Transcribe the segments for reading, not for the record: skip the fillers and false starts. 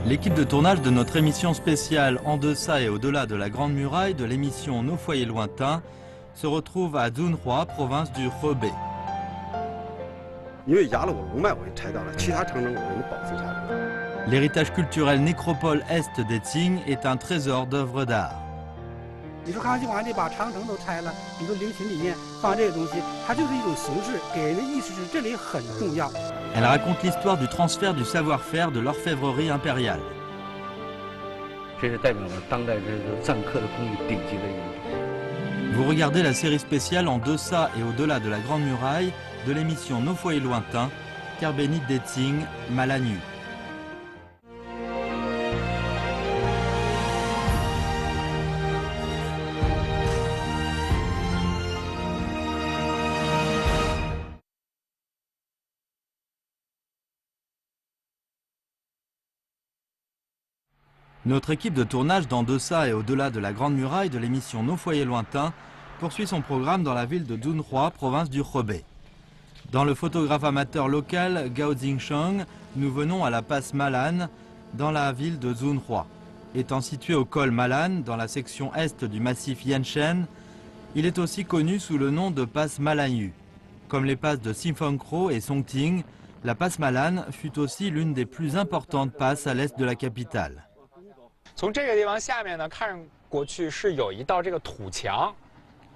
L'équipe de tournage de notre émission spéciale En deçà et au-delà de la Grande Muraille de l'émission Nos foyers lointains se retrouve à Dunhua, province du Hebei. L'héritage culturel nécropole est des Qing est un trésor d'œuvres d'art. Elle raconte l'histoire du transfert du savoir-faire de l'orfèvrerie impériale. Vous regardez la série spéciale En deçà et au-delà de la Grande Muraille de l'émission Nos foyers lointains, Carbénite des Qing, Malanyu. Notre équipe de tournage d'En deçà et au-delà de la Grande Muraille de l'émission Nos foyers lointains poursuit son programme dans la ville de Dunhua, province du Hebei. Dans le photographe amateur local Gao Jingsheng, nous venons à la passe Malan, dans la ville de Dunhua. Étant situé au col Malan, dans la section est du massif Yanshen, il est aussi connu sous le nom de passe Malanyu. Comme les passes de Simfengkro et Songting, la passe Malan fut aussi l'une des plus importantes passes à l'est de la capitale. 从这个地方下面呢，看过去是有一道这个土墙，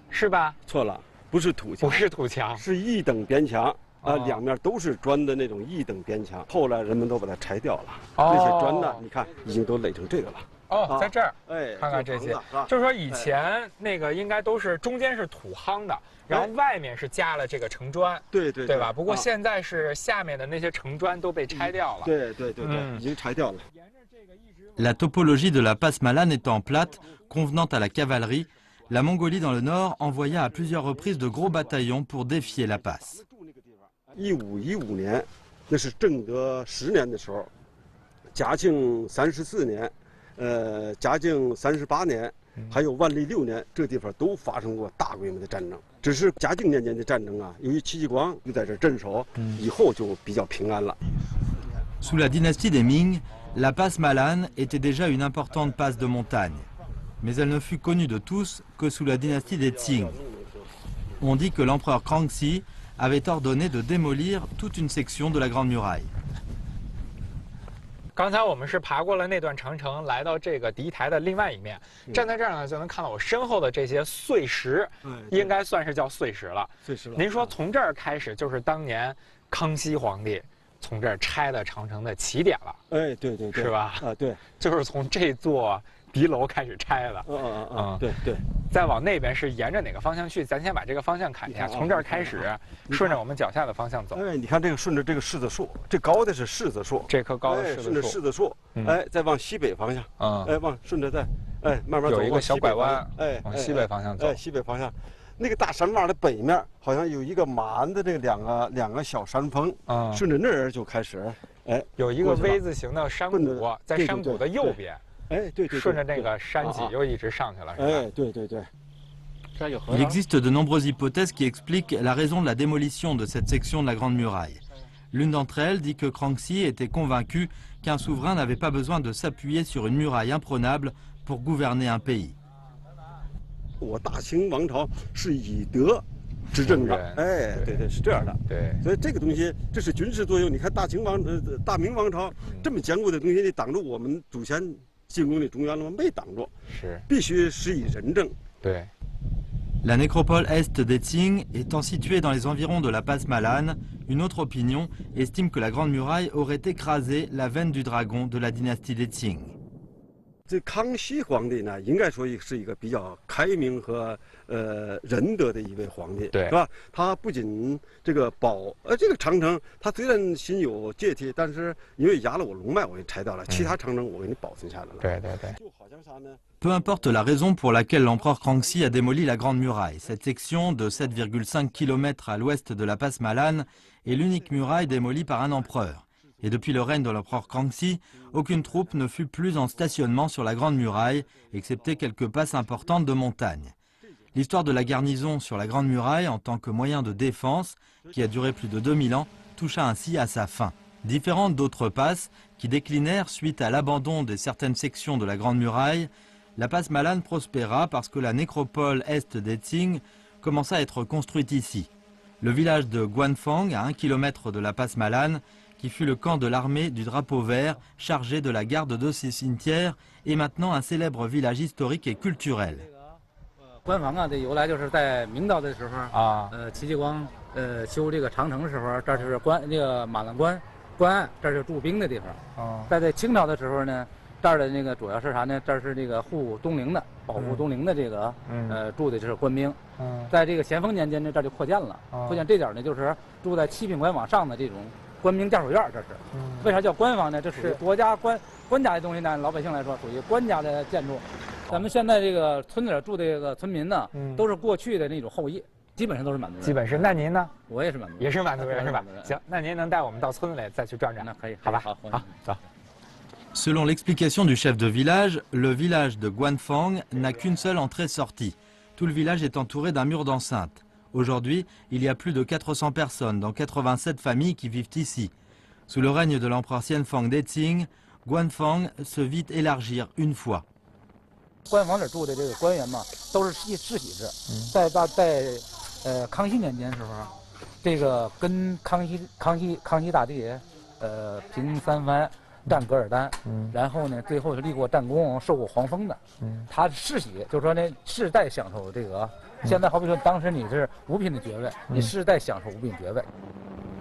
是吧？错了，不是土墙，不是土墙，是一等边墙啊，两面都是砖的那种一等边墙。后来人们都把它拆掉了，这些砖呢，你看已经都垒成这个了。哦，在这儿，哎，看看这些，就是说以前那个应该都是中间是土夯的，然后外面是加了这个城砖，对吧？不过现在是下面的那些城砖都被拆掉了，对，已经拆掉了。 La topologie de la passe Malan étant plate, convenant à la cavalerie, la Mongolie dans le nord envoya à plusieurs reprises de gros bataillons pour défier la passe. 1515年，那是正德10年的时候，嘉庆34年，嘉庆38年，还有万历6年，这地方都发生过大规模的战争。只是嘉靖年间的战争啊，由于戚继光就在这镇守，以后就比较平安了。 Sous la dynastie des Ming, la passe Malan était déjà une importante passe de montagne. Mais elle ne fut connue de tous que sous la dynastie des Qing. On dit que l'empereur Kangxi avait ordonné de démolir toute une section de la Grande Muraille. 刚才我们是爬过了那段长城，来到这个敌台的另外一面。站在这儿呢，就能看到我身后的这些碎石，应该算是叫碎石了。碎石了。您说从这儿开始就是当年康熙皇帝 从这儿拆的长城的起点了，哎，对，是吧？啊，对，就是从这座敌楼开始拆的。对。再往那边是沿着哪个方向去？咱先把这个方向看一下，从这儿开始，顺着我们脚下的方向走。哎，你看这个顺着这个柿子树，这高的是柿子树，这棵高的顺着柿子树，哎，再往西北方向，哎，顺着再，哎，慢慢走，有一个小拐弯，哎，往西北方向走，哎，西北方向。 那个大山洼的北面好像有一个马鞍的这两个小山峰，顺着那儿就开始，哎，有一个 V 字形的山谷，在山谷的右边，哎，对，顺着那个山脊又一直上去了，是吧？哎，对。 Il existe de nombreuses hypothèses qui expliquent la raison de la démolition de cette section de la Grande Muraille. L'une d'entre elles dit que Kangxi était convaincu qu'un souverain n'avait pas besoin de s'appuyer sur une muraille imprenable pour gouverner un pays. 我大清王朝是以德执政的，哎，对，是这样的，对，所以这个东西这是军事作用。你看大明王朝这么坚固的东西，你挡住我们祖先进攻的中原了吗？没挡住，是必须施以仁政。对。 La nécropole est des Qing étant située dans les environs de la passe Malan, une autre opinion estime que la Grande Muraille aurait écrasé la veine du dragon de la dynastie des Qing. 这康熙皇帝呢，应该说是一个比较开明和仁德的一位皇帝，对，是吧？他不仅这个这个长城，他虽然心有芥蒂，但是因为压了我龙脉，我给拆掉了，其他长城我给你保存下来了。对。就好像啥呢？ Peu importe la raison pour laquelle l'empereur Kangxi a démoli la Grande Muraille, cette section de 7,5 km à l'ouest de la passe Malan est l'unique muraille démolie par un empereur. Et depuis le règne de l'empereur Kangxi, aucune troupe ne fut plus en stationnement sur la Grande Muraille, excepté quelques passes importantes de montagne. L'histoire de la garnison sur la Grande Muraille en tant que moyen de défense, qui a duré plus de 2000 ans, toucha ainsi à sa fin. Différente d'autres passes qui déclinèrent suite à l'abandon de certaines sections de la Grande Muraille, la passe Malane prospéra parce que la nécropole est d'Etzing commença à être construite ici. Le village de Guanfang, à 1 km de la passe Malane, qui fut le camp de l'armée du drapeau vert chargé de la garde de ces cimetières, est maintenant un célèbre village historique et culturel. 关房啊，这由来就是在明朝的时候啊，戚继光修这个长城的时候，这是马栏关岸，这是驻兵的地方。哦，在这清朝的时候呢，这儿的那个主要是啥呢？这是这个护东陵的，保护东陵的这个住的就是官兵。在这个咸丰年间呢，这就扩建了。扩建这点呢，就是住在七品馆往上的这种官兵家属院，这是。为啥叫官房呢？这属于国家官家的东西呢，老百姓来说属于官家的建筑。 咱们现在这个村子里住的这个村民呢，都是过去的那种后裔，基本上都是满族人。基本是，那您呢？我也是满族人，也是满族人是吧？行，那您能带我们到村子里再去转转？那可以，好吧？好，走。Selon l'explication du chef de village, le village de Guanfang n'a qu'une seule entrée-sortie. Tout le village est entouré d'un mur d'enceinte. Aujourd'hui, il y a plus de 400 personnes dans 87 familles qui vivent ici. Sous le règne de l'empereur Xianfang d'Etzing, Guanfang se vit élargir une fois. 官房里住的这个官员嘛，都是世袭制。在康熙年间的时候，这个跟康熙大帝平三藩、占噶尔丹，然后呢，最后是立过战功、受过皇封的。他世袭，就是说呢，世代享受这个。现在好比说，当时你是五品的爵位，你世代享受五品爵位。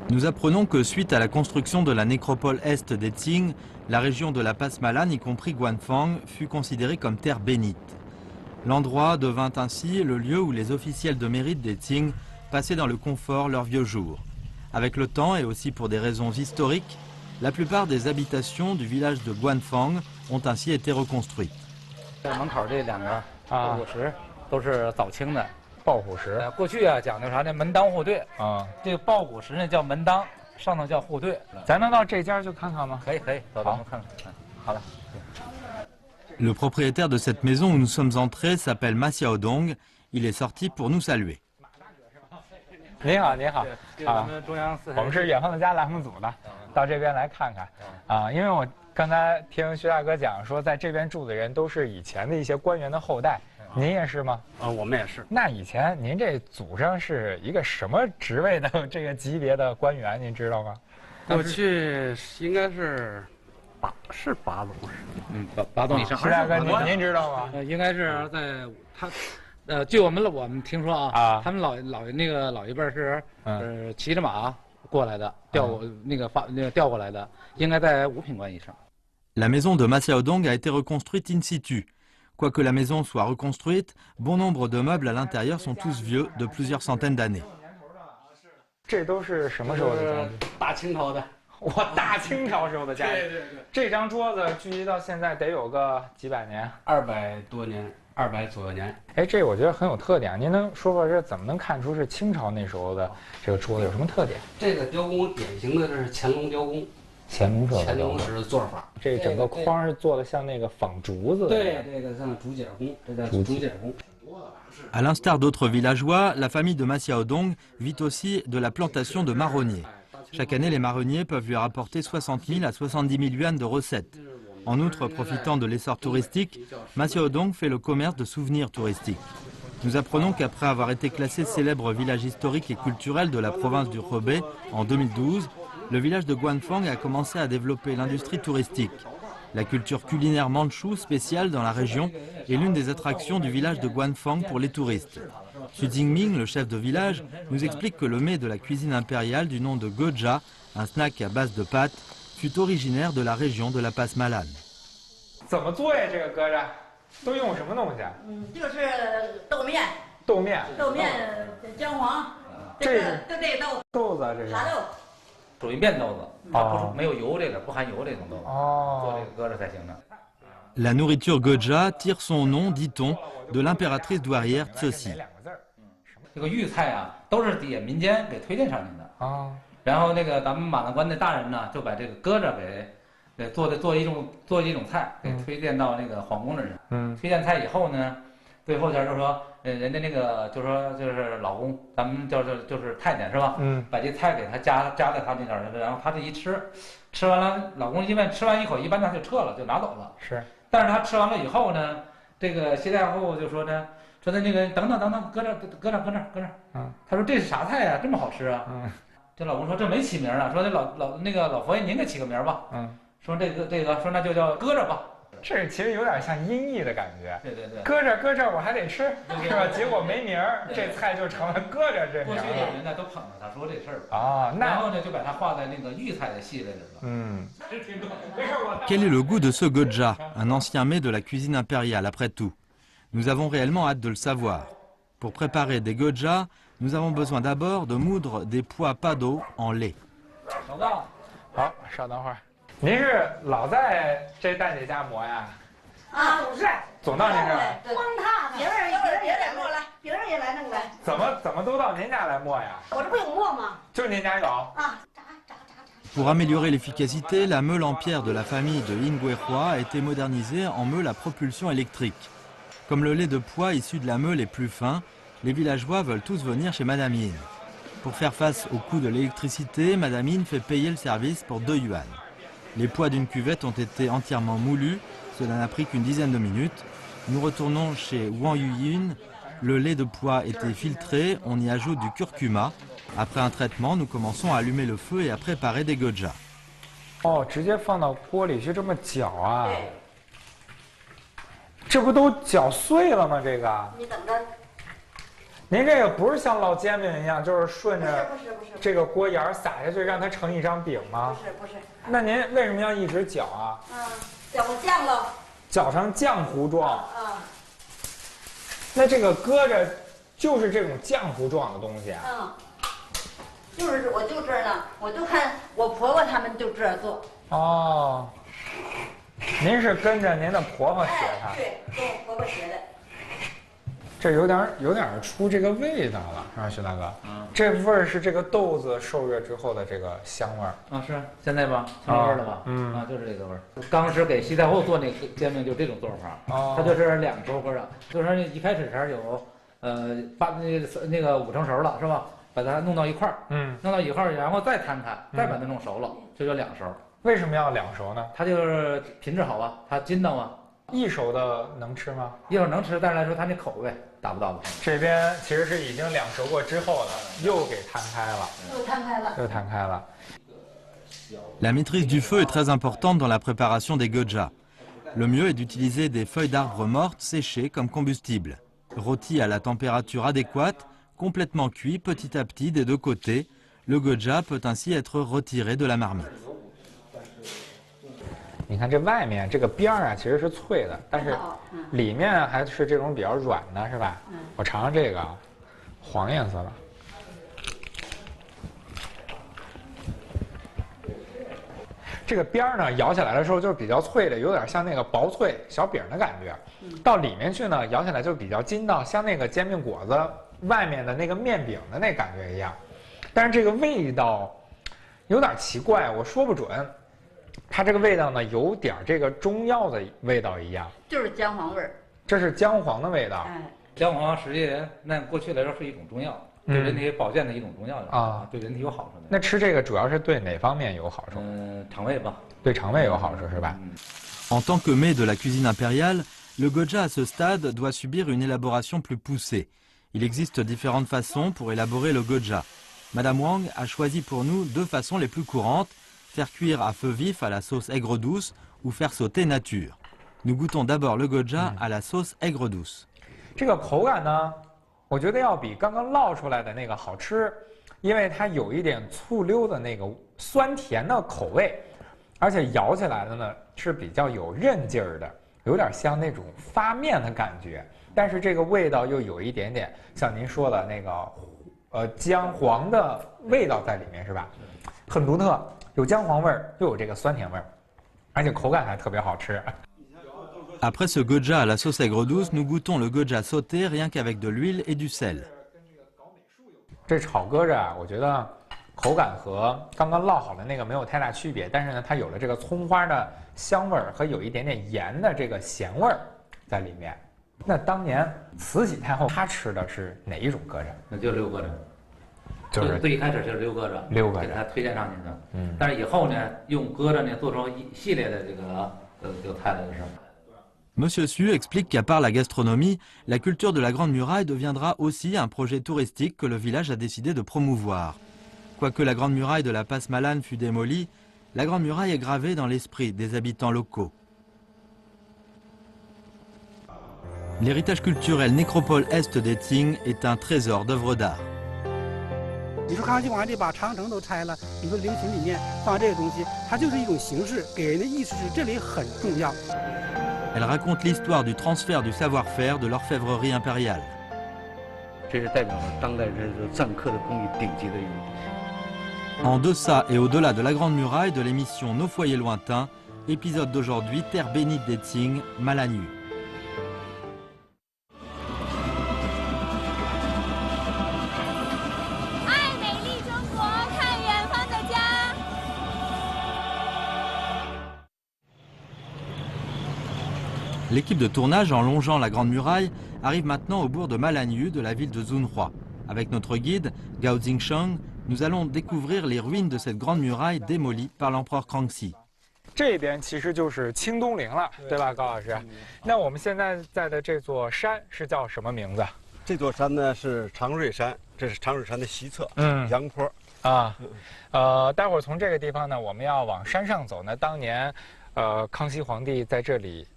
Nous apprenons que suite à la construction de la nécropole est d'Etzing, la région de la passe Malane, y compris Guanfang, fut considérée comme terre bénite. L'endroit devint ainsi le lieu où les officiels de mérite d'Etzing passaient dans le confort leurs vieux jours. Avec le temps et aussi pour des raisons historiques, la plupart des habitations du village de Guanfang ont ainsi été reconstruites. 门口这两个报虎石都是早清的。 抱虎石，过去啊讲究啥呢？门当户对啊。这个抱虎石呢叫门当，上头叫户对。咱能到这家去看看吗？可以，走，咱们看看。好了。Le propriétaire de cette maison où nous sommes entrés s'appelle Ma Xiaodong. Il est sorti pour nous saluer. 您好，您好啊！我们是远方的家栏目组的，到这边来看看啊。因为我刚才听徐大哥讲说，在这边住的人都是以前的一些官员的后代。 您也是吗？我们也是。那以前您这祖上是一个什么职位的这个级别的官员，您知道吗？过去应该是八总，八总以上。徐大哥，您知道吗？应该是在他，据我们听说啊，他们老一辈是骑着马过来的，调过来的，应该在五品官以上。 La maison de Ma Xiaodong a été reconstruite in situ. Quoique la maison soit reconstruite, bon nombre de meubles à l'intérieur sont tous vieux, de plusieurs centaines d'années. 这都是什么时候的家具？大清朝的。哇，大清朝时候的家具。对。这张桌子距离到现在得有个几百年，200多年，200左右年。哎，这我觉得很有特点，您能说说这怎么能看出是清朝那时候的这个桌子有什么特点？这个雕工典型的是乾隆雕工。 乾隆式的做法，这整个框是做的像那个仿竹子的。对，这个像竹简工，这叫竹简工。À l'instar d'autres villageois, la famille de Ma Xiaodong vit aussi de la plantation de marronniers. Chaque année, les marronniers peuvent lui rapporter 60 000 à 70 000 yuan de recettes. En outre, profitant de l'essor touristique, Ma Xiaodong fait le commerce de souvenirs touristiques. Nous apprenons qu'après avoir été classé célèbre village historique et culturel de la province du Hebei en 2012, le village de Guanfang a commencé à développer l'industrie touristique. La culture culinaire mandchoue spéciale dans la région est l'une des attractions du village de Guanfang pour les touristes. Xu Jingming, le chef de village, nous explique que le mets de la cuisine impériale du nom de Geja, un snack à base de pâtes, fut originaire de la région de la passe Malane. 怎么做呀？这个疙瘩都用什么东西？就是豆面。豆面，姜黄。这豆子这是。茶豆。 属于面豆子，它没有油这个，不含油这种豆子，做这个疙瘩才行的。 La nourriture Geja tire son nom, dit-on, de l'impératrice douairière Cixi. 这个豫菜啊，都是底下民间给推荐上来的啊。然后那个咱们马栏关的大人呢，就把这个疙瘩做一种菜，给推荐到那个皇宫那儿。推荐菜以后呢，最后就是说，人家那个就是老公，咱们就是太监是吧？把这菜给他夹在他那点儿，然后他这一吃完了，老公因为吃完一口，一般他就撤了，就拿走了。是。但是他吃完了以后呢，这个谢太后就说呢，说那个等等，搁这儿。他说这是啥菜呀？这么好吃啊？这老公说这没起名啊，说那个老佛爷您给起个名吧。说这个说那就叫搁着吧。这其实有点像音译的感觉。对，搁着我还得吃，是吧？结果没名儿，这菜就成了搁着这名儿。过去的人呢都捧着他说这事儿然后呢就把他画在那个豫菜的系列里了。Quel est le goût de ce goja, un ancien mets de la cuisine impériale après tout? Nous avons réellement hâte de le savoir. Pour préparer des gojas, nous avons besoin d'abord de moudre des pois pado en lait. 好，稍等会儿。您是老在这蛋姐家磨呀？不是，总到您这儿。光他别人也来磨来，别人也来弄来。怎么都到您家来磨呀？我这不有磨吗？就您家有。Pour améliorer l'efficacité, la meule en pierre de la famille de Inguerrois a été modernisée en meule à propulsion électrique. Comme le lait de pois issu de la meule est plus fin, les villageois veulent tous venir chez Madame Yin. Pour faire face au coût de l'électricité, Madame Yin fait payer le service pour 2 yuan. Les pois d'une cuvette ont été entièrement moulus, cela n'a pris qu'une dizaine de minutes. Nous retournons chez Wang Yuyin, le lait de pois était filtré, on y ajoute du curcuma. Après un traitement, nous commençons à allumer le feu et à préparer des goja. 直接放到锅里去这么搅啊？这不都搅碎了吗？这个？你等着。您这个不是像烙煎饼一样，就是顺着这个锅沿撒下去，让它成一张饼吗？不是。那您为什么要一直搅啊？搅成酱了。搅成浆糊状。那这个搁着就是这种浆糊状的东西啊？我就这儿呢，我就看我婆婆他们就这样做。您是跟着您的婆婆学的？对，跟我婆婆学的。这有点出这个味道了，是吧，徐大哥？这味儿是这个豆子受热之后的这个香味儿。是现在吧，香味儿了吧？就是这个味儿。刚是给西太后做那个煎饼，就这种做法。它就是2个熟合的，就是一开始前有发那个5成熟了，是吧？把它弄到一块儿，弄到一块儿，然后再摊开，再把它弄熟了，这就2熟。为什么要2熟呢？它就是品质好啊，它筋道啊。1熟的能吃吗？1熟能吃，但是来说它那口味达不到。这边其实是已经2熟过之后的，又给摊开了。又摊开了。La maîtrise du feu est très importante dans la préparation des goja. Le mieux est d'utiliser des feuilles d'arbres mortes séchées comme combustible. Rôti à la température adéquate, complètement cuit petit à petit des 2 côtés, le goja peut ainsi être retiré de la marmite. 你看这外面这个边儿啊，其实是脆的，但是里面还是这种比较软的，是吧？我尝尝这个，黄颜色的。这个边儿呢，咬起来的时候就是比较脆的，有点像那个薄脆小饼的感觉。到里面去呢，咬起来就比较筋道，像那个煎饼果子外面的那个面饼的那感觉一样。但是这个味道有点奇怪，我说不准。它这个味道呢，有点这个中药的味道一样，就是姜黄味儿。这是姜黄的味道。姜黄实际那过去来说是一种中药，对人体保健的一种中药啊，对人体有好处的。那吃这个主要是对哪方面有好处？肠胃吧。对肠胃有好处是吧？En tant que mets de la cuisine impériale, le goja à ce stade doit subir une élaboration plus poussée. Il existe différentes façons pour élaborer le goja. Madame Wang a choisi pour nous 2 façons les plus courantes. Faire cuire à feu vif à la sauce aigre douce ou faire sauter nature. Nous goûtons d'abord le goja à la sauce aigre douce. 这个口感呢，我觉得要比刚刚烙出来的那个好吃，因为它有一点醋溜的那个酸甜的口味，而且咬起来的呢是比较有韧劲儿的，有点像那种发面的感觉，但是这个味道又有一点点像您说的那个姜黄的味道在里面，是吧？很独特。有姜黄味儿，又有这个酸甜味儿，而且口感还特别好吃。Après ce goja à la sauce aigre douce, nous goûtons le goja sauté rien qu'avec de l'huile et du sel. 这炒鸽子啊，我觉得口感和刚刚烙好的那个没有太大区别，但是呢，它有了这个葱花的香味儿和有一点点盐的这个咸味儿在里面。那当年慈禧太后她吃的是哪一种鸽胗？那就6个胗。就是最一开始就是6个胗，6个给他推荐上去的。但是以后呢，用鸽胗呢做成一系列的这个菜的是。Monsieur Su explique qu'à part la gastronomie, la culture de la Grande Muraille deviendra aussi un projet touristique que le village a décidé de promouvoir. Quoique la Grande Muraille de la Passe Malane fut démolie, la Grande Muraille est gravée dans l'esprit des habitants locaux. L'héritage culturel nécropole est d'Eting est un trésor d'œuvres d'art. 你说康熙皇帝把长城都拆了，你说陵寝里面放这个东西，它就是一种形式，给人的意思是这里很重要。 Elle raconte l'histoire du transfert du savoir-faire de l'orfèvrerie impériale. 这是代表了当代人篆刻的工艺顶级的一种。 En deçà et au-delà de la Grande Muraille de l'émission Nos foyers lointains, épisode d'aujourd'hui Terre bénite d'Eting, Malanu. L'équipe de tournage en longeant la Grande Muraille arrive maintenant au bourg de Malanu de la ville de Zunhua. Avec notre guide, Gao Jingsheng, nous allons découvrir les ruines de cette Grande Muraille démolie par l'empereur Kangxi. 这边其实就是清东陵了，对吧，高老师？那我们现在在的这座山是叫什么名字？这座山呢是长瑞山，这是长瑞山的西侧，阳坡。啊，待会儿从这个地方呢，我们要往山上走呢。当年，康熙皇帝在这里。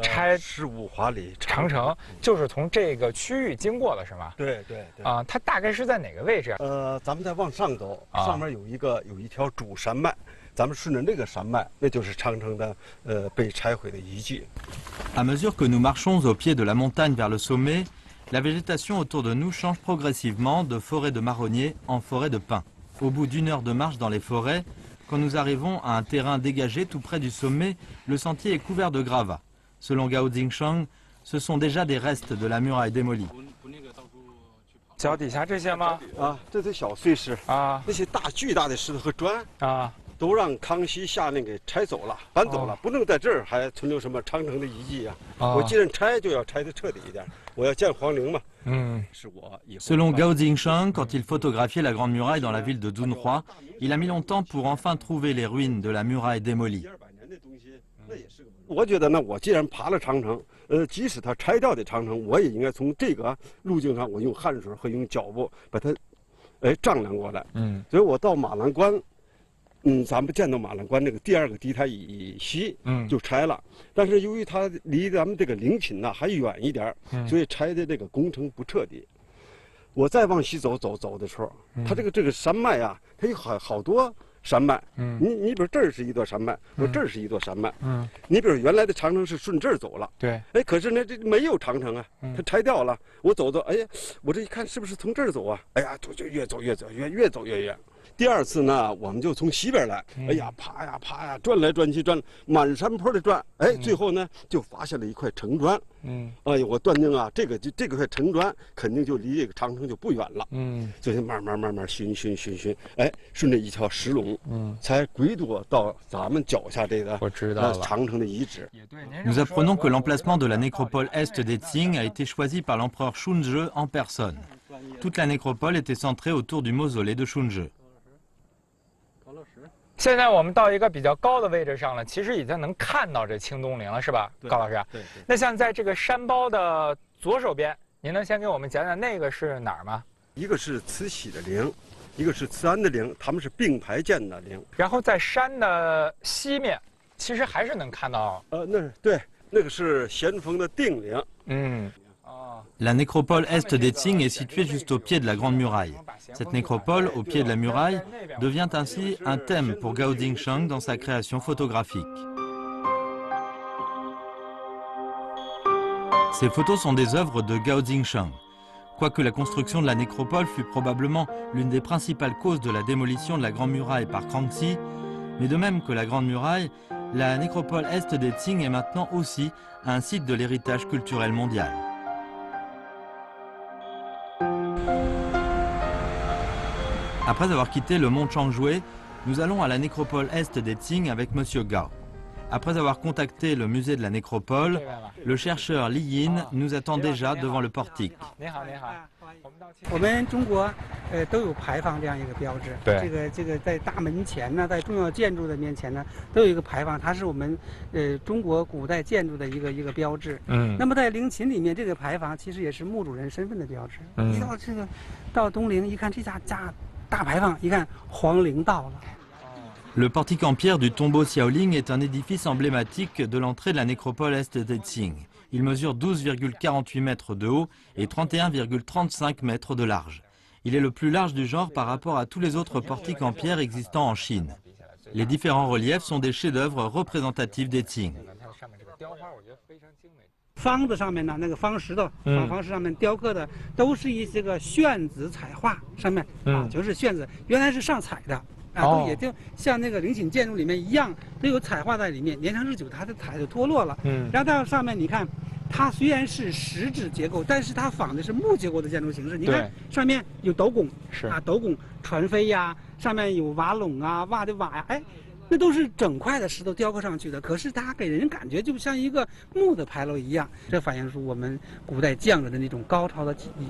拆15华里长城，就是从这个区域经过的是吗？对对对。啊，它大概是在哪个位置？咱们再往上走，上面有一条主山脉，咱们顺着那个山脉，那就是长城的被拆毁的遗迹。À mesure que nous marchons au pied de la montagne vers le sommet, la végétation autour de nous change progressivement de forêt de marronniers en forêt de pins. Au bout d'une heure de marche dans les forêts, quand nous arrivons à un terrain dégagé tout près du sommet, le sentier est couvert de gravats. Selon Gao Jingsheng, ce sont déjà des restes de la muraille démolie. 脚底下这些吗？啊，这些小碎石啊，那些巨大的石头和砖啊，都让康熙下令给拆走了，搬走了，不能在这儿还存留什么长城的遗迹啊！我既然拆，就要拆得彻底一点，我要建皇陵嘛。Selon Gao Jingsheng, quand il photographiait la Grande Muraille dans la ville de Dunhua, il a mis longtemps pour enfin trouver les ruines de la muraille démolie. 我觉得呢，我既然爬了长城，即使它拆掉的长城，我也应该从这个路径上，我用汗水和用脚步把它，丈量过来。所以我到马栏关，咱们见到马栏关这个第2个堤台以西，就拆了。但是由于它离咱们这个陵寝呢还远一点，所以拆的这个工程不彻底。我再往西走的时候，它这个山脉啊，它有好多。 山脉，你比如这儿是一座山脉，我这儿是一座山脉，你比如原来的长城是顺这儿走了，对，可是呢这没有长城啊，它拆掉了，我走，哎呀，我这一看是不是从这儿走啊？哎呀，就越走越远。第2次呢，我们就从西边来，哎呀，爬呀，转来转去，转满山坡的转，最后呢就发现了一块城砖，哎呀，我断定啊，这块城砖肯定就离这个长城就不远了，所以慢慢寻，顺着一条石龙，才归躲到咱们脚下这个长城的遗址。Nous apprenons que l'emplacement de la nécropole est d'Eting a été choisi par l'empereur Shunzhe en personne. Toute la nécropole était centrée autour du mausolée de Shunzhe. 现在我们到一个比较高的位置上了，其实已经能看到这清东陵了，是吧，高老师？对。那像在这个山包的左手边，您能先给我们讲讲那个是哪儿吗？一个是慈禧的陵，一个是慈安的陵，他们是并排建的陵。然后在山的西面，其实还是能看到。那个是咸丰的定陵。La nécropole est d'Eting est située juste au pied de la Grande Muraille. Cette nécropole, au pied de la muraille, devient ainsi un thème pour Gao Jingsheng dans sa création photographique. Ces photos sont des œuvres de Gao Jingsheng. Quoique la construction de la nécropole fut probablement l'une des principales causes de la démolition de la Grande Muraille par Kangxi, mais de même que la Grande Muraille, la nécropole est d'Eting est maintenant aussi un site de l'héritage culturel mondial. Après avoir quitté le mont Changjue, nous allons à la nécropole est d'Eting avec Monsieur Gao. Après avoir contacté le musée de la nécropole, le chercheur Li Yin nous attend déjà devant le portique. 我们中国都有牌坊这样一个标志，这个在大门前呢，在重要建筑的面前呢，都有一个牌坊，它是我们中国古代建筑的一个标志。那么在陵寝里面，这个牌坊其实也是墓主人身份的标志。一到到东陵，一看这家大牌坊，一看皇陵到了。 Le portique en pierre du tombeau Xiaoling est un édifice emblématique de l'entrée de la nécropole est de Qing. Il mesure 12,48 mètres de haut et 31,35 mètres de large. Il est le plus large du genre par rapport à tous les autres portiques en pierre existants en Chine. Les différents reliefs sont des chefs-d'œuvre représentatifs des Qing. 方子上面呢，那个方石头，方石上面雕刻的都是一些个炫子彩画，上面就是炫子，原来是上彩的。 都也就像那个陵寝建筑里面一样，都有彩画在里面。年长日久，它的彩就脱落了。然后到上面你看，它虽然是石质结构，但是它仿的是木结构的建筑形式。你看上面有斗拱，斗拱传飞呀，上面有瓦垄啊，瓦的瓦呀，哎，那都是整块的石头雕刻上去的。可是它给人感觉就像一个木的牌楼一样，这反映出我们古代匠人的那种高超的技艺。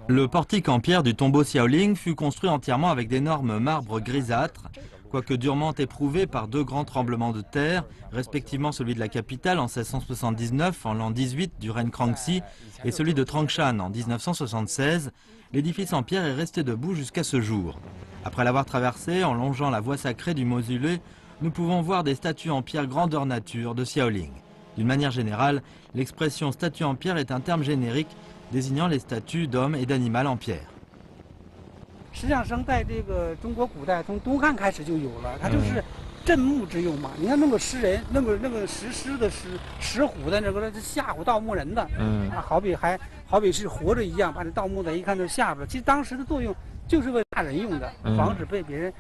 Le portique en pierre du tombeau Xiaoling fut construit entièrement avec d'énormes marbres grisâtres, quoique durement éprouvés par deux grands tremblements de terre, respectivement celui de la capitale en 1679, en l'an 18 du règne Kangxi, et celui de Trangshan en 1976. L'édifice en pierre est resté debout jusqu'à ce jour. Après l'avoir traversé, en longeant la voie sacrée du mausolée, nous pouvons voir des statues en pierre grandeur nature de Xiaoling. D'une manière générale, l'expression statue en pierre est un terme générique désignant les statues d'hommes et d'animal en pierre. 石像生在这个中国古代从东汉开始就有了，它就是镇墓之用嘛。你看弄个石人，弄个石狮的石虎的那个吓唬盗墓人的，好比是活着一样，把这盗墓的一看就吓着了。其实当时的作用就是为吓人用的，防止被别人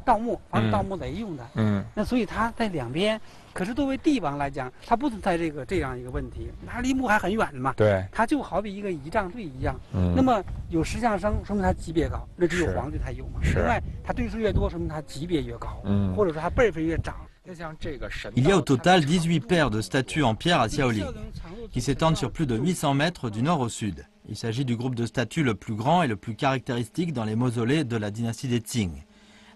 盗墓，防止盗墓贼用的。那所以它在两边。 可是作为帝王来讲，他不存在这样一个问题，他离墓还很远嘛。对，他就好比一个仪仗队一样。那么有石像生，说明他级别高，那只有皇帝才有嘛。另外，他对数越多，说明他级别越高，或者说他辈分越长。Il y a au total 18 paires de statues en pierre à Xiaoling, qui s'étendent sur plus de 800 mètres du nord au sud. Il s'agit du groupe de statues le plus grand et le plus caractéristique dans les mausolées de la dynastie des Qing.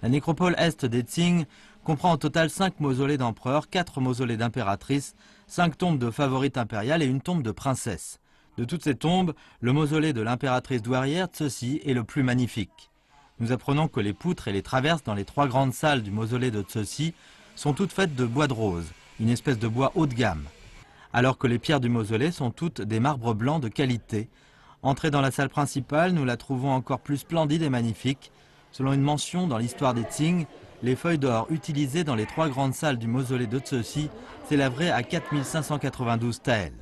La nécropole est des Qing comprend au total 5 mausolées d'empereurs, 4 mausolées d'impératrices, 5 tombes de favorites impériales et une tombe de princesse. De toutes ces tombes, le mausolée de l'impératrice douairière Cixi est le plus magnifique. Nous apprenons que les poutres et les traverses dans les 3 grandes salles du mausolée de Cixi sont toutes faites de bois de rose, une espèce de bois haut de gamme, alors que les pierres du mausolée sont toutes des marbres blancs de qualité. Entrée dans la salle principale, nous la trouvons encore plus splendide et magnifique. Selon une mention dans l'histoire des Qing, les feuilles d'or utilisées dans les 3 grandes salles du mausolée de Cixi s'élèveraient à 4592 taels.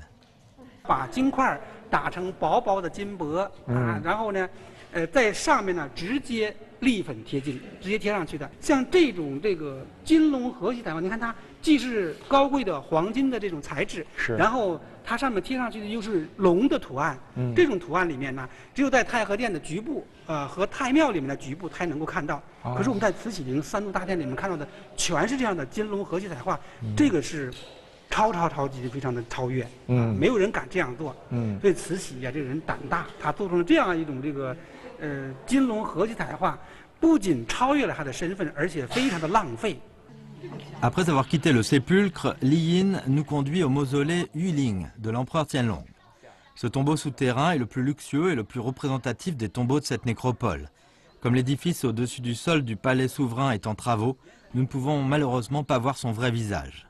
把金块打成薄薄的金箔然后呢，在上面呢直接立粉贴金，直接贴上去的。像这种金龙和玺彩画，你看它既是高贵的黄金的这种材质，然后它上面贴上去的又是龙的图案。这种图案里面呢，只有在太和殿的局部和太庙里面的局部才能够看到。可是我们在慈禧陵3座大殿里面看到的全是这样的金龙和玺彩画，这个是超级的，非常的超越。没有人敢这样做。所以慈禧呀，这个人胆大，他做出了这样一种金龙和玺彩画，不仅超越了他的身份，而且非常的浪费。 Après avoir quitté le sépulcre, Li Yin nous conduit au mausolée Yuling de l'empereur Tianlong. Ce tombeau souterrain est le plus luxueux et le plus représentatif des tombeaux de cette nécropole. Comme l'édifice au-dessus du sol du palais souverain est en travaux, nous ne pouvons malheureusement pas voir son vrai visage.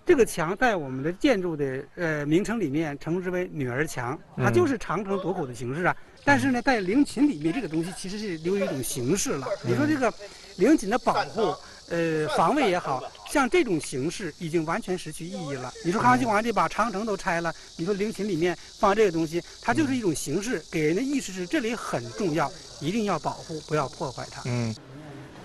这个墙在我们的建筑的名称里面称之为女儿墙，它就是长城垛口的形式啊。但是呢，在陵寝里面，这个东西其实是流于一种形式了。你说这个陵寝的保护，防卫也好，像这种形式已经完全失去意义了。你说康熙皇帝把长城都拆了，你说陵寝里面放这个东西，它就是一种形式，给人的意思是这里很重要，一定要保护，不要破坏它。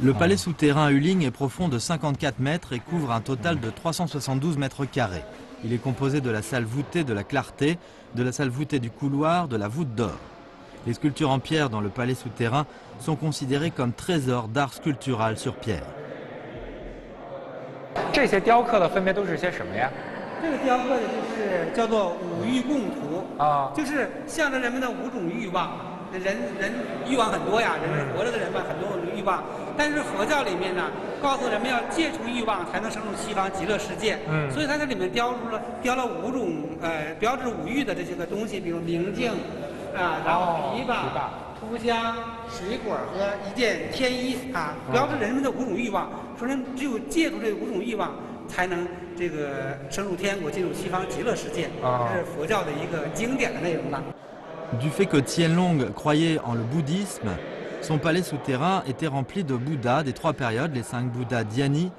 Le palais souterrain Yuling est profond de 54 mètres et couvre un total de 372 mètres carrés. Il est composé de la salle voûtée de la clarté, de la salle voûtée du couloir, de la voûte d'or. Les sculptures en pierre dans le palais souterrain sont considérées comme trésors d'art sculptural sur pierre. 这些雕刻的分别都是些什么呀？这个雕刻的就是叫做五欲共图啊，就是象征人们的5种欲望。人欲望很多呀，人活着的人吧，很多欲望。但是佛教里面呢，告诉人们要戒除欲望，才能升入西方极乐世界。所以它这里面雕了5种标志5欲的这些个东西，比如明镜啊，然后琵琶、涂香、水果和一件天衣啊，标志人们的5种欲望。说人只有戒除这5种欲望，才能这个升入天国，进入西方极乐世界。这是佛教的一个经典的内容了。Du fait que Qianlong croyait en le bouddhisme, son palais souterrain était rempli de Bouddhas des 3 périodes, les 5 Bouddhas Dhyani,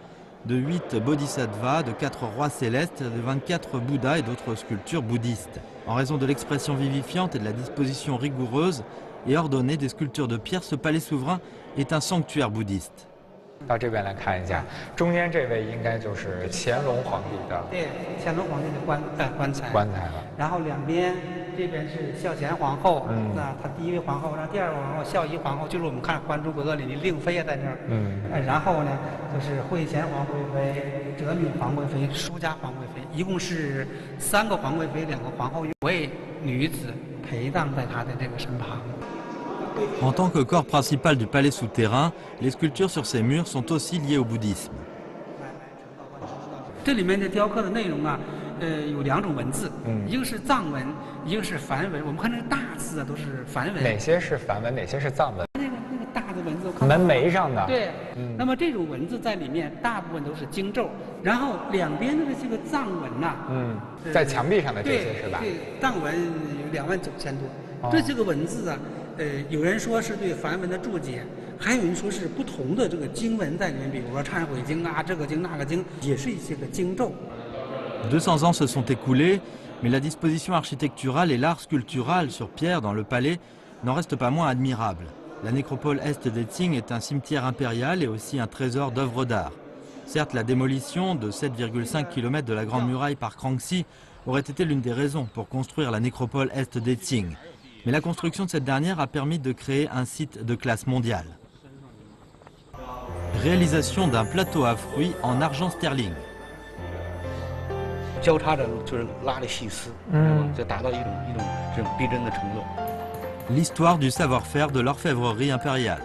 de 8 Bodhisattvas, de 4 rois célestes, de 24 Bouddhas et d'autres sculptures bouddhistes. En raison de l'expression vivifiante et de la disposition rigoureuse et ordonnée des sculptures de pierre, ce palais souverain est un sanctuaire bouddhiste. 到这边来看一下，中间这位应该就是乾隆皇帝的。对，乾隆皇帝的棺材。棺材了。然后两边，这边是孝贤皇后，那她第1位皇后，然后第2位皇后孝仪皇后，就是我们看《还珠格格》里的令妃也在这儿。然后呢，就是惠贤皇贵妃、哲敏皇贵妃、舒家皇贵妃，一共是3个皇贵妃，2个皇后，5位女子陪葬在她的这个身旁。En tant que corps principal du palais souterrain, les sculptures sur ces murs sont aussi liées au bouddhisme. 这里面的雕刻的内容啊，有2种文字，一个是藏文，一个是梵文。我们看这个大字啊，都是梵文。哪些是梵文，哪些是藏文？那个大的文字，门楣上的。对，那么这种文字在里面大部分都是经咒，然后两边的这个藏文呐，在墙壁上的这些是吧？对，藏文有29000多，这些个文字啊。有人说是对梵文的注解，还有人说是不同的这个经文在里面，比如说忏悔经啊，这个经那个经，也是一些个经咒。200 ans se sont écoulés, mais la disposition architecturale et l'art sculptural sur pierre dans le palais n'en restent pas moins admirables. La nécropole est des Qing est un cimetière impérial et aussi un trésor d'œuvres d'art. Certes, la démolition de 7,5 km de la Grande Muraille par Kangxi aurait été l'une des raisons pour construire la nécropole est des Qing. Mais la construction de cette dernière a permis de créer un site de classe mondiale. Réalisation d'un plateau à fruits en argent sterling. 交叉着就是拉的细丝，就达到一种这种逼真的程度。L'histoire du savoir-faire de l'orfèvrerie impériale.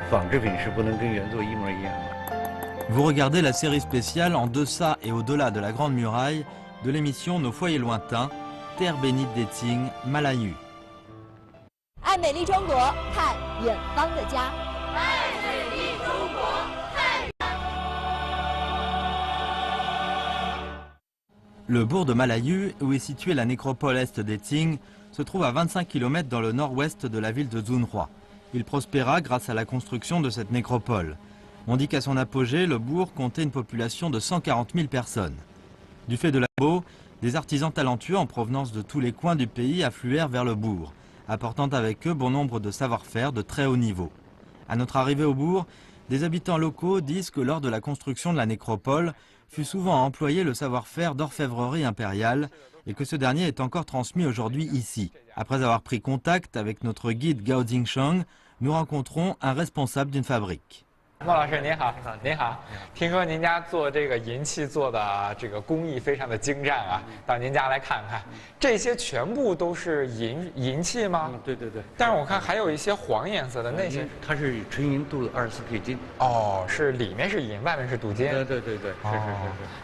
仿制品是不能跟原作一模一样的。Vous regardez la série spéciale En deçà et au-delà de la Grande Muraille de l'émission Nos foyers lointains, Terre bénite des Qing, Malayu. 爱美丽中国，看远方的家。爱美丽中国，看。Le bourg de Malayu, où est située la nécropole est des Qing, se trouve à 25 km dans le nord-ouest de la ville de Zunhua. Il prospéra grâce à la construction de cette nécropole. On dit qu'à son apogée, le bourg comptait une population de 140 000 personnes. Du fait de la beau, des artisans talentueux en provenance de tous les coins du pays affluèrent vers le bourg, apportant avec eux bon nombre de savoir-faire de très haut niveau. À notre arrivée au bourg, des habitants locaux disent que lors de la construction de la nécropole, fut souvent employé le savoir-faire d'orfèvrerie impériale et que ce dernier est encore transmis aujourd'hui ici. Après avoir pris contact avec notre guide Gao Jingsheng, nous rencontrons un responsable d'une fabrique. 孟老师您好，您好，听说您家做这个银器做的这个工艺非常的精湛啊，到您家来看看，这些全部都是银器吗？对对对。但是我看还有一些黄颜色的那些，它是纯银镀的24K金。哦，是里面是银，外面是镀金。对对对对，是。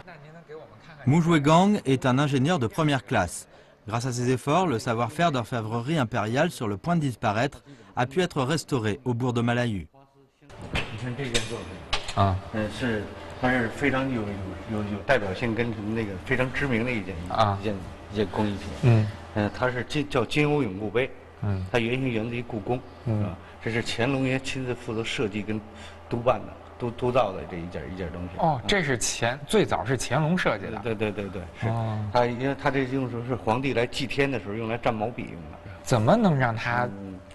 那您能给我们看看？Mu Zhuegang est un ingénieur de première classe. Grâce à ses efforts, le savoir-faire d'orfèvrerie impériale sur le point de disparaître a pu être restauré au bourg de Malayu. 你看这件作品啊，它是非常有代表性跟那个非常知名的一件工艺品。它是叫金瓯永固杯。它原型源自于故宫。这是乾隆爷亲自负责设计跟督办的、督造的这一件东西。哦，这是最早是乾隆设计的。对，是。它因为它这用时候是皇帝来祭天的时候用来蘸毛笔用的。怎么能让它？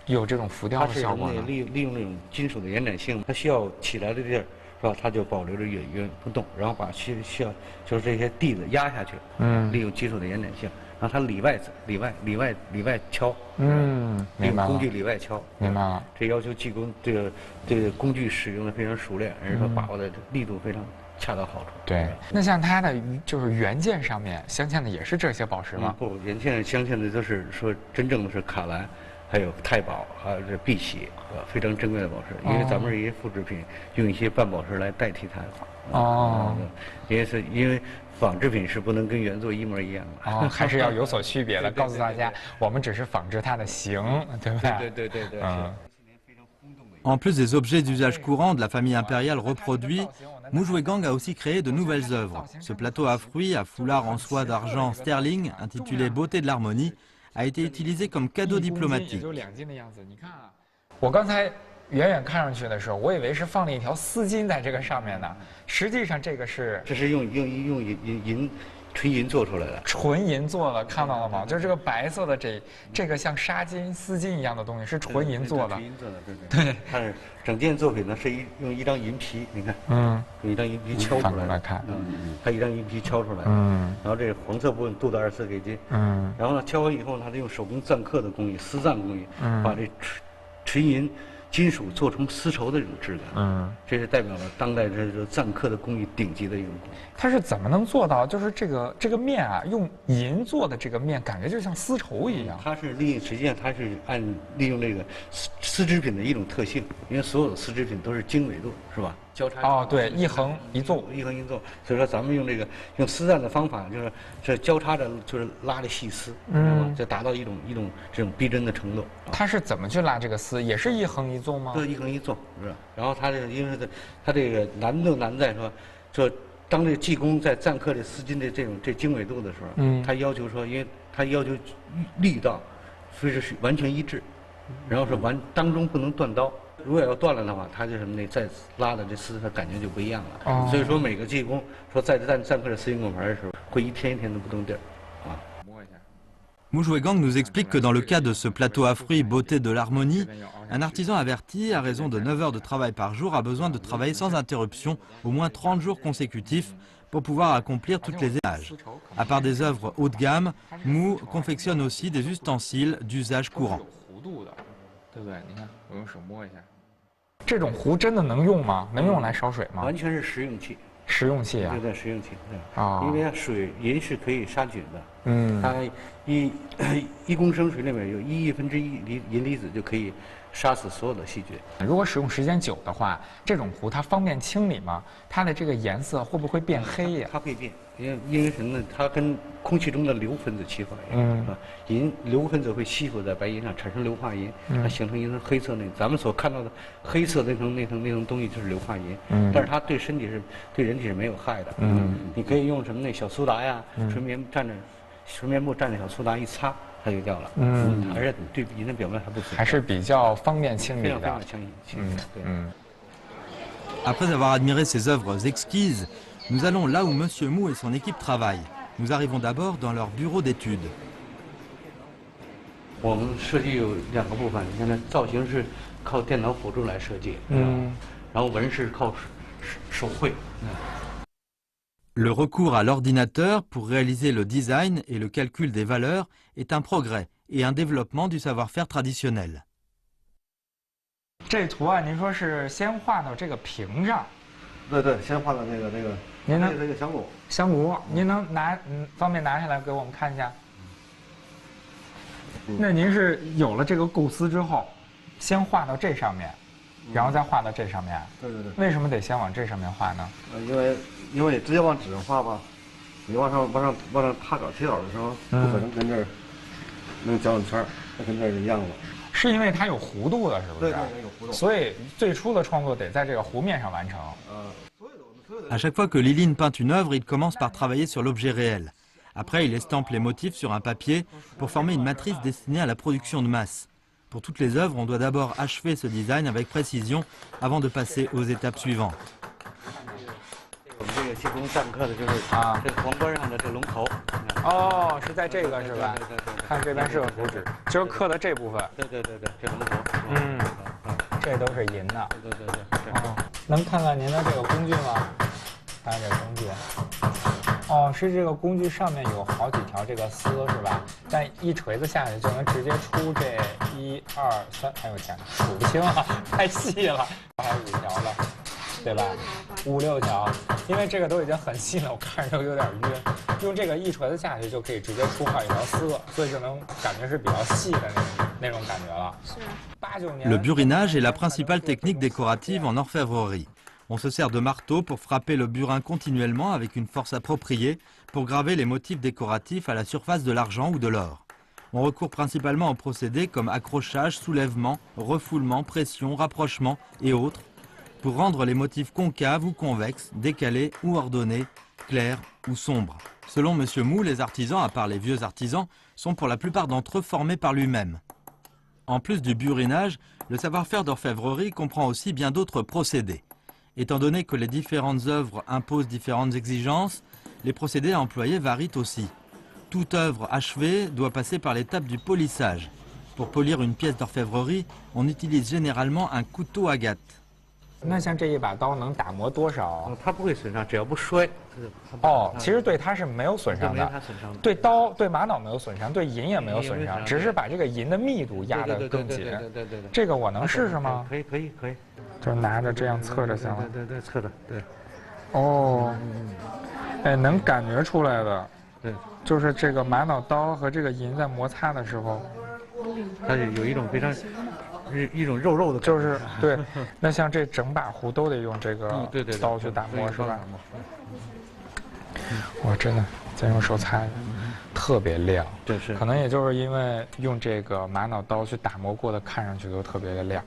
有这种浮雕的效果呢？利用那种金属的延展性，它需要起来的地儿，是吧？它就保留着原不动，然后把需要就是这些地子压下去，利用金属的延展性，然让它里外敲，用工具里外敲，明白了。这要求技工这个工具使用的非常熟练，而且说把握的力度非常恰到好处。对，那像它的就是原件上面镶嵌的也是这些宝石吗？不，原件镶嵌的都是说真正的是卡兰，还有太保，还有这碧玺，非常珍贵的宝石。因为咱们是一些复制品，用一些半宝石来代替它。因为仿制品是不能跟原作一模一样的。还是要有所区别的。告诉大家，我们只是仿制它的形，对不对？对。En plus des objets d'usage courant de la famille impériale reproduits, Moujouégang a aussi créé de nouvelles œuvres. Ce plateau à fruits à foulard en soie d'argent sterling, intitulé Beauté de l'harmonie, a été utilisé comme cadeau diplomatique. 我刚才远远看上去的时候，我以为是放了一条丝巾在这个上面呢，实际上这是用纯银做出来的，纯银做的，看到了吗？就是这个白色的这个像纱巾、丝巾一样的东西是纯银做的。纯银做的，对。它是整件作品呢是用一张银皮，你看，用一张银皮敲出来的。看，它一张银皮敲出来的，然后这黄色部分镀的24给金，然后呢敲完以后，它就用手工錾刻的工艺，丝錾工艺，把这纯银金属做成丝绸的这种质感，这是代表了当代这錾刻的工艺顶级的一种工艺。它是怎么能做到？就是这个面啊，用银做的这个面，感觉就像丝绸一样。它是实际上它是利用这个丝织品的一种特性，因为所有的丝织品都是经纬度，是吧？交叉对，一横一纵，所以说咱们用丝钽的方法，就是这交叉着就是拉的细丝，就达到一种这种逼真的程度。它是怎么去拉这个丝？也是一横一纵吗？对，一横一纵是吧？然后它因为它这个难在说当这个技工在錾刻这丝巾的这经纬度的时候，他要求说，因为他要求力道所以是完全一致，然后是当中不能断刀。如果要断了的话，它就什么呢？再拉的这丝，它感觉就不一样了。所以说每个技工说在錾刻这丝巾拱牌的时候，会一天一天的不动地儿，摸一下。Moujouégang nous explique que dans le cas de ce plateau à fruits Beauté de l'harmonie, un artisan averti, à raison de 9 heures de travail par jour, a besoin de travailler sans interruption au moins 30 jours consécutifs pour pouvoir accomplir toutes les images. À part des œuvres haut de gamme, Mou confectionne aussi des ustensiles d'usage courant. 对不对？你看，我用手摸一下。这种壶真的能用吗？能用来烧水吗？完全是食用器。食用器啊？对，食用器。因为银是可以杀菌的。它1公升水里面有1/1银离子就可以杀死所有的细菌。如果使用时间久的话，这种壶它方便清理吗？它的这个颜色会不会变黑呀？它会变，因为什么呢？它跟空气中的硫分子气化一样，硫分子会吸附在白银上，产生硫化银，它形成一层黑色咱们所看到的黑色那层东西就是硫化银，但是它对人体是没有害的。你可以用什么小苏打呀，纯棉布蘸着小苏打一擦，它就掉了。而且对银的表面还不损，还是比较方便清理的。非常清理。Après avoir admiré ces œuvres exquises, nous allons là où Monsieur Mou et son équipe travaillent. Nous arrivons d'abord dans leur bureau d'études. 我们设计有2个部分，你看这造型是靠电脑辅助来设计，然后纹饰靠手绘。Le recours à l'ordinateur pour réaliser le design et le calcul des valeurs est un progrès et un développement du savoir-faire traditionnel. 这图啊，您说是先画到这个屏上？对，先画到那个您能这个香炉。香炉，您能方便拿下来给我们看一下？那您是有了这个构思之后，先画到这上面，然后再画到这上面。对。为什么得先往这上面画呢？因为直接往纸上画吧，你往上踏稿贴稿的时候，不可能跟这儿弄搅圈儿，那跟这儿一样了。是因为它有弧度的，是不是？对，有弧度。所以最初的创作得在这个弧面上完成。À chaque fois que Liline peint une œuvre, il commence par travailler sur l'objet réel. Après, il estampe les motifs sur un papier pour former une matrice destinée à la production de masse. Pour toutes les œuvres, on doit d'abord achever ce design avec précision avant de passer aux étapes suivantes. 我们这个技工钽刻的就是这皇冠上的这龙头。是在这个是吧？对。看这边是个图纸，就是刻的这部分。对，这龙头。这都是银的。对。能看看您的这个工具吗？看这工具。哦，是这个工具上面有好几条这个丝是吧？但一锤子下去就能直接出这1、2、3，哎呦天，数不清啊，太细了，还有5条了，对吧？5、6条，因为这个都已经很细了，我看着都有点晕。用这个一锤子下去就可以直接出好几条丝，所以就能感觉是比较细的那种感觉了。是。89年。Le burinage est la principale technique décorative en orfèvrerie. On se sert de marteau pour frapper le burin continuellement avec une force appropriée pour graver les motifs décoratifs à la surface de l'argent ou de l'or. On recourt principalement aux procédés comme accrochage, soulèvement, refoulement, pression, rapprochement et autres pour rendre les motifs concaves ou convexes, décalés ou ordonnés, clairs ou sombres. Selon M. Mou, les artisans, à part les vieux artisans, sont pour la plupart d'entre eux formés par lui-même. En plus du burinage, le savoir-faire d'orfèvrerie comprend aussi bien d'autres procédés. Étant donné que les différentes œuvres imposent différentes exigences, les procédés à employer varient aussi. Toute œuvre achevée doit passer par l'étape du polissage. Pour polir une pièce d'orfèvrerie, on utilise généralement un couteau agate. 那像这一把刀能打磨多少？它不会损伤，只要不摔。哦，其实对它是没有损伤的。对刀、对玛瑙没有损伤，对银也没有损伤，只是把这个银的密度压得更紧。对。这个我能试试吗？可以。就拿着这样侧着行了。对，侧着，对。哦，哎，能感觉出来的。对。就是这个玛瑙刀和这个银在摩擦的时候，它有一种非常。一种肉的，就是对。那像这整把壶都得用这个刀去打磨，是吧？哇，真的，再用手擦一下，特别亮。对，是。可能也就是因为用这个玛瑙刀去打磨过的，看上去都特别的亮。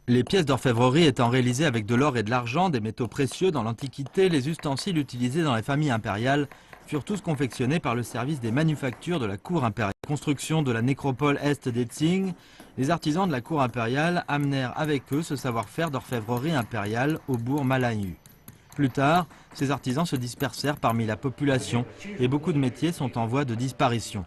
Les pièces d'orfèvrerie étant réalisées avec de l'or et de l'argent, des métaux précieux dans l'Antiquité, les ustensiles utilisés dans les familles impériales furent tous confectionnés par le service des manufactures de la cour impériale. Construction de la nécropole est des Tsing, les artisans de la cour impériale amenèrent avec eux ce savoir-faire d'orfèvrerie impériale au bourg Malayu. Plus tard, ces artisans se dispersèrent parmi la population et beaucoup de métiers sont en voie de disparition.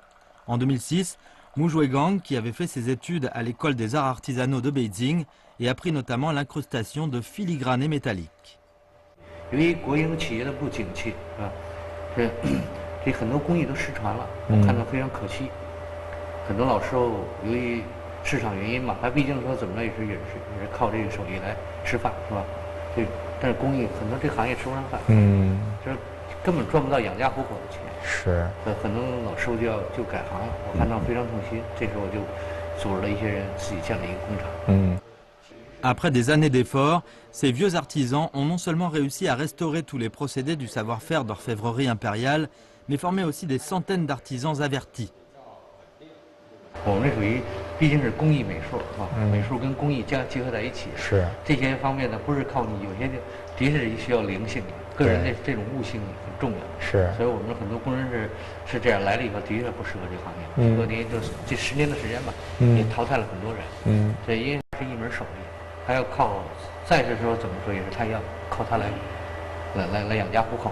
En 2006, Mu Zhuegang, qui avait fait ses études à l'école des arts artisanaux de Beijing, et appris notamment l'incrustation de filigranés métalliques. 这很多工艺都失传了，我看到非常可惜。很多老师傅由于市场原因嘛，他毕竟说怎么着也是靠这个手艺来吃饭，是吧？但是工艺很多这行业吃不上饭，就是根本赚不到养家糊口的钱。是。很多老师傅就改行了，我看到非常痛心。这时候我就组织了一些人自己建了一个工厂。Après des années d'efforts, ces vieux artisans ont non seulement réussi à restaurer tous les procédés du savoir-faire d'orfèvrerie impériale, mais formé aussi des centaines d'artisans avertis. 我们这属于毕竟是工艺美术，是吧？美术跟工艺结合在一起，是这些方面呢，不是靠你，有些的确是需要灵性的，个人的这种悟性很重要。是，所以我们很多工人是这样来了以后，的确不适合这行业。适合您就这10年的时间吧，也淘汰了很多人。所以因为是一门手艺。 还要靠，再是说怎么说也是他要靠他来养家糊口。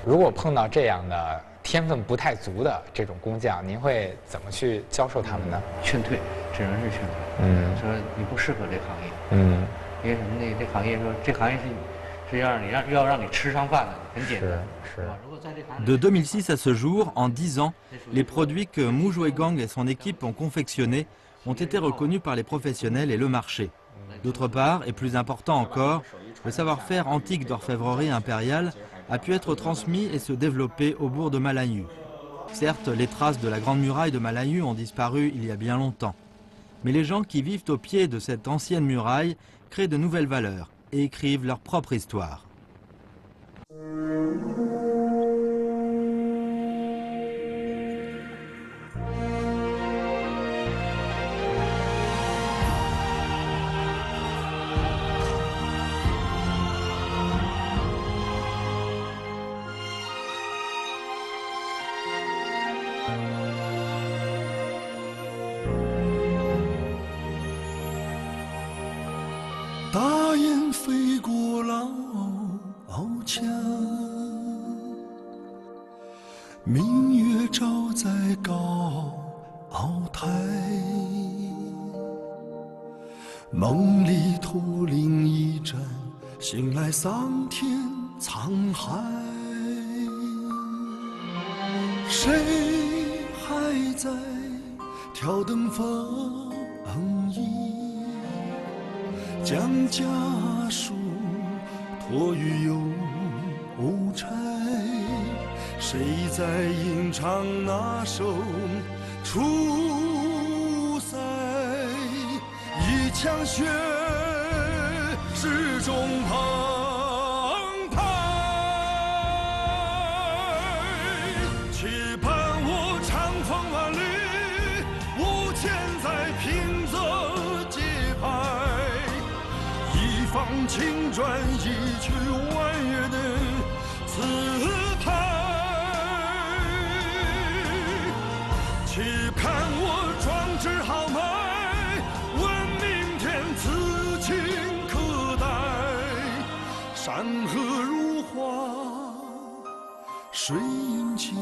如果碰到这样的天分不太足的这种工匠，您会怎么去教授他们呢？劝退，只能是劝退。说你不适合这行业。因为什么呢？这行业说这行业是要让你吃上饭的，很简单。是。De 2006 à ce jour, en 10 ans, les produits que Mu Zhuegang et son équipe ont confectionnés ont été reconnus par les professionnels et le marché. D'autre part, et plus important encore, le savoir-faire antique d'orfèvrerie impériale a pu être transmis et se développer au bourg de Malayu. Certes, les traces de la grande muraille de Malayu ont disparu il y a bien longtemps. Mais les gens qui vivent au pied de cette ancienne muraille créent de nouvelles valeurs et écrivent leur propre histoire. 谁还在挑灯放映，将家书托于邮差？谁在吟唱那首出塞？一腔血始终澎湃，且盼我长风万里，无钱在平泽节拍，一放青砖，一曲婉约的词态。且看我壮志豪迈，问明天此情可待。山河如画，水映前。